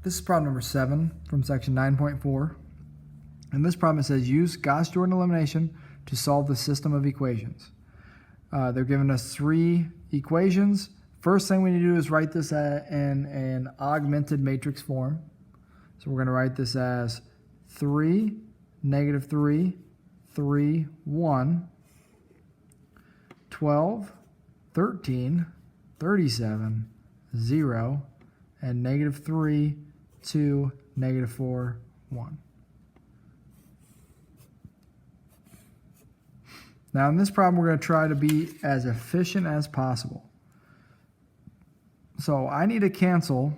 This is problem number 7 from section 9.4. And this problem says use Gauss-Jordan elimination to solve the system of equations. They're giving us 3 equations. First thing we need to do is write this in an augmented matrix form. So we're going to write this as 3, negative 3, 3, 1, 12, 13, 37, 0, and negative 3, 2, negative 4, 1. Now in this problem, we're going to try to be as efficient as possible. So I need to cancel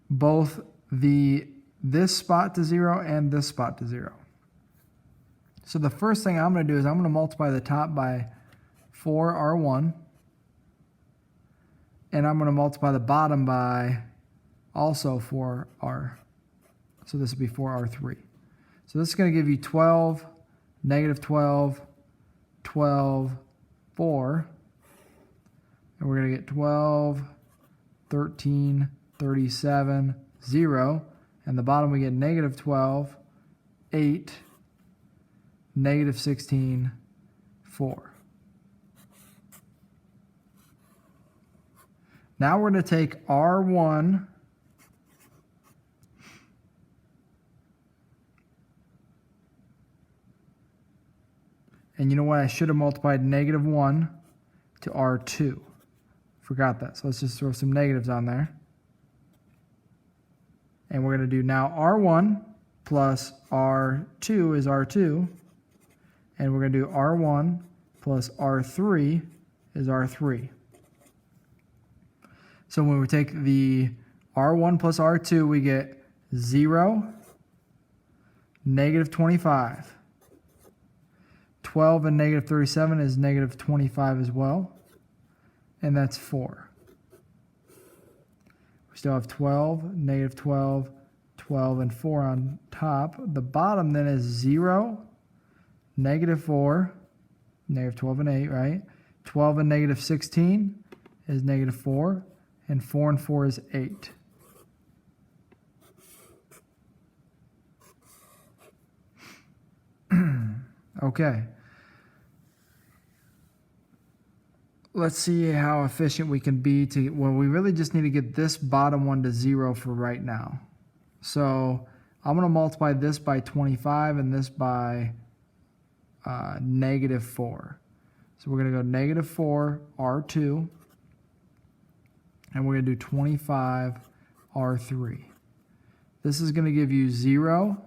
both this spot to 0 and this spot to 0. So the first thing I'm going to do is I'm going to multiply the top by 4r1, and I'm going to multiply the bottom by also 4r. So this would be 4r3. So this is going to give you 12, negative 12, 12, 4, and we're going to get 12, 13, 37, 0, and the bottom we get negative 12, 8, negative 16, 4. Now we're going to take R1 and you know what? I should have multiplied negative 1 to R2. Forgot that. So let's just throw some negatives on there. And we're going to do now R1 plus R2 is R2. And we're going to do R1 plus R3 is R3. So when we take the R1 plus R2, we get 0, negative 25. 12 and negative 37 is negative 25 as well. And that's 4. We still have 12, negative 12, 12, and 4 on top. The bottom then is 0, negative 4, negative 12 and 8, right? 12 and negative 16 is negative 4, and 4 and 4 is 8. Okay. Let's see how efficient we can be to, well, we really just need to get this bottom one to 0 for right now. So I'm going to multiply this by 25 and this by negative 4. So we're going to go negative 4 R2, and we're going to do 25 R3. This is going to give you 0,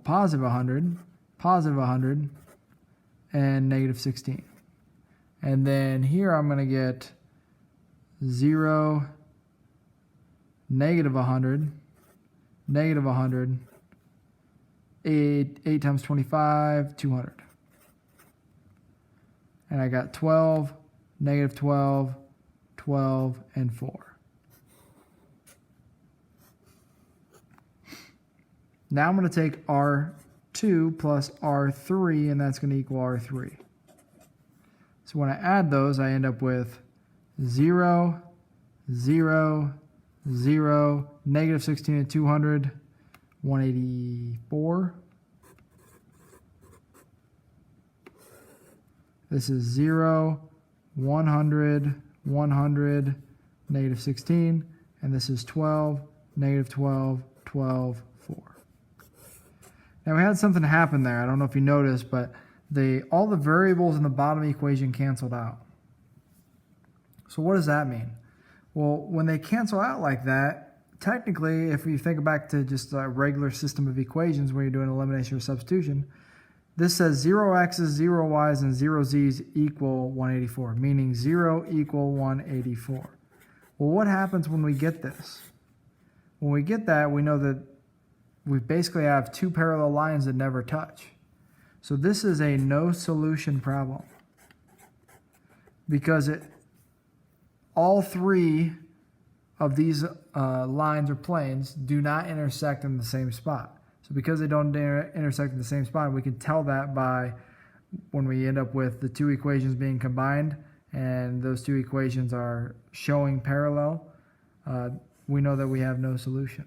positive 100, positive 100, and negative 16. And then here I'm going to get 0, negative 100, negative 100, 8 times 25, 200. And I got 12, negative 12, 12, and 4. Now I'm going to take R2 plus R3, and that's going to equal R3. So when I add those, I end up with 0, 0, 0, negative 16 and 200, 184. This is 0, 100, 100, negative 16, and this is 12, negative 12, 12, 4. Now we had something happen there. I don't know if you noticed, but all the variables in the bottom equation canceled out. So what does that mean? Well, when they cancel out like that, technically, if you think back to just a regular system of equations where you're doing elimination or substitution, this says 0 x's, 0 y's, and 0 z's equal 184, meaning 0 equal 184. Well, what happens when we get this? When we get that, we know that we basically have 2 parallel lines that never touch. So this is a no solution problem because all 3 of these lines or planes do not intersect in the same spot. So because they don't intersect in the same spot, we can tell that by when we end up with the 2 equations being combined and those 2 equations are showing parallel. we know that we have no solution.